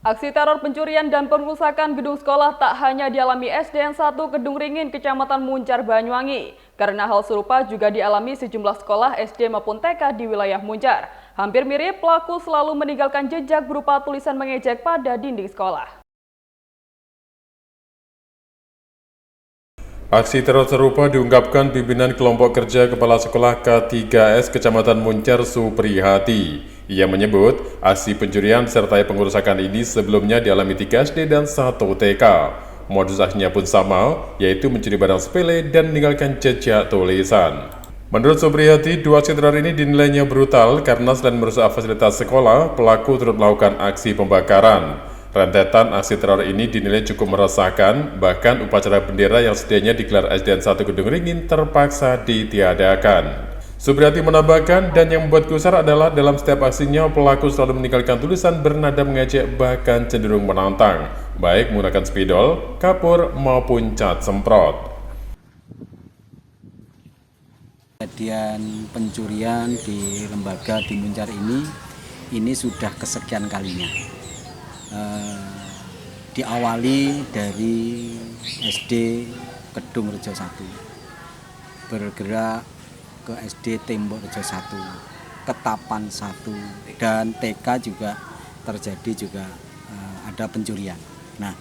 Aksi teror pencurian dan perusakan gedung sekolah tak hanya dialami SDN 1 Kedung Ringin, Kecamatan Muncar, Banyuwangi. Karena hal serupa juga dialami sejumlah sekolah SD maupun TK di wilayah Muncar. Hampir mirip, pelaku selalu meninggalkan jejak berupa tulisan mengejek pada dinding sekolah. Aksi teror serupa diungkapkan pimpinan kelompok kerja Kepala Sekolah K3S Kecamatan Muncar, Supriyati. Ia menyebut aksi pencurian serta pengerusakan ini sebelumnya dialami 3 SD dan 1 TK. Modus aksinya pun sama, yaitu mencuri barang sepele dan meninggalkan jejak tulisan. Menurut Supriyati, dua aksi teror ini dinilainya brutal karena selain merusak fasilitas sekolah, pelaku turut melakukan aksi pembakaran. Rentetan aksi teror ini dinilai cukup meresahkan, bahkan upacara bendera yang sedianya digelar SDN 1 Kedung Ringin terpaksa ditiadakan. Supriyati menambahkan, dan yang membuat gusar adalah dalam setiap aksinya pelaku selalu meninggalkan tulisan bernada mengejek bahkan cenderung menantang, baik menggunakan spidol, kapur, maupun cat semprot. Kejadian pencurian di lembaga di Muncar ini sudah kesekian kalinya. Diawali dari SD Kedung Rejo 1, bergerak ke SD Tembok Rejo 1, Ketapan 1, dan TK juga terjadi ada pencurian. Nah,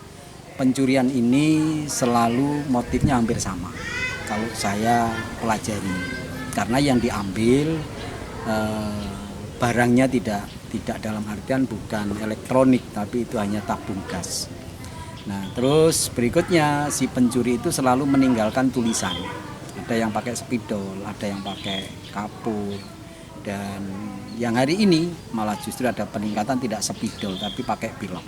pencurian ini selalu motifnya hampir sama kalau saya pelajari, karena yang diambil barangnya tidak dalam artian bukan elektronik, tapi itu hanya tabung gas. Nah, terus berikutnya si pencuri itu selalu meninggalkan tulisan. Ada yang pakai spidol, ada yang pakai kapur, dan yang hari ini malah justru ada peningkatan tidak spidol tapi pakai pilok.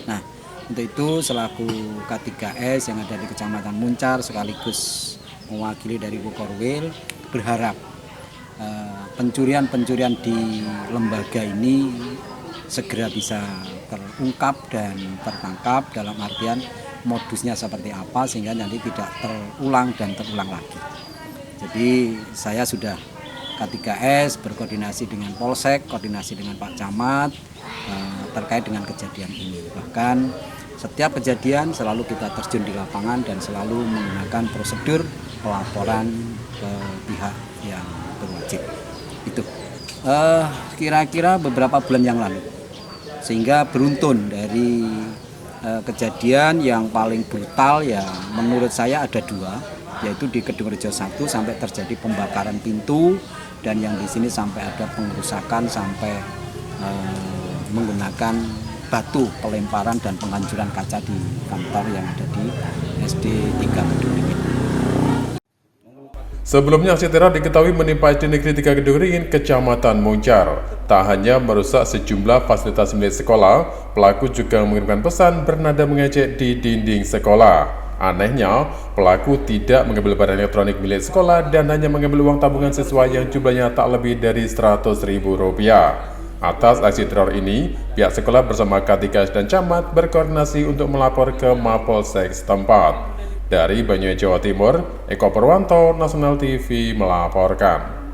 Nah, untuk itu selaku K3S yang ada di Kecamatan Muncar sekaligus mewakili dari Bukorwil berharap pencurian-pencurian di lembaga ini segera bisa terungkap dan tertangkap, dalam artian modusnya seperti apa sehingga nanti tidak terulang dan terulang lagi. Jadi saya sudah K3S berkoordinasi dengan Polsek, koordinasi dengan Pak Camat terkait dengan kejadian ini. Bahkan setiap kejadian selalu kita terjun di lapangan dan selalu menggunakan prosedur pelaporan ke pihak yang berwajib. Itu kira-kira beberapa bulan yang lalu, sehingga beruntun dari kejadian yang paling brutal ya menurut saya ada dua, yaitu di Kedung Rejo 1 sampai terjadi pembakaran pintu, dan yang di sini sampai ada pengerusakan sampai menggunakan batu pelemparan dan penghancuran kaca di kantor yang ada di SD 3 Kedung Ringin. Sebelumnya aksi teror diketahui menimpa SD Negeri 3 Kedung Ringin, Kecamatan Muncar. Tak hanya merusak sejumlah fasilitas milik sekolah, pelaku juga mengirimkan pesan bernada mengejek di dinding sekolah. Anehnya, pelaku tidak mengambil barang elektronik milik sekolah dan hanya mengambil uang tabungan siswa yang jumlahnya tak lebih dari Rp100.000. Atas aksi teror ini, pihak sekolah bersama K3S dan Camat berkoordinasi untuk melapor ke Mapolsek setempat. Dari Banyuwangi, Jawa Timur, Eko Purwanto, Nasional TV melaporkan.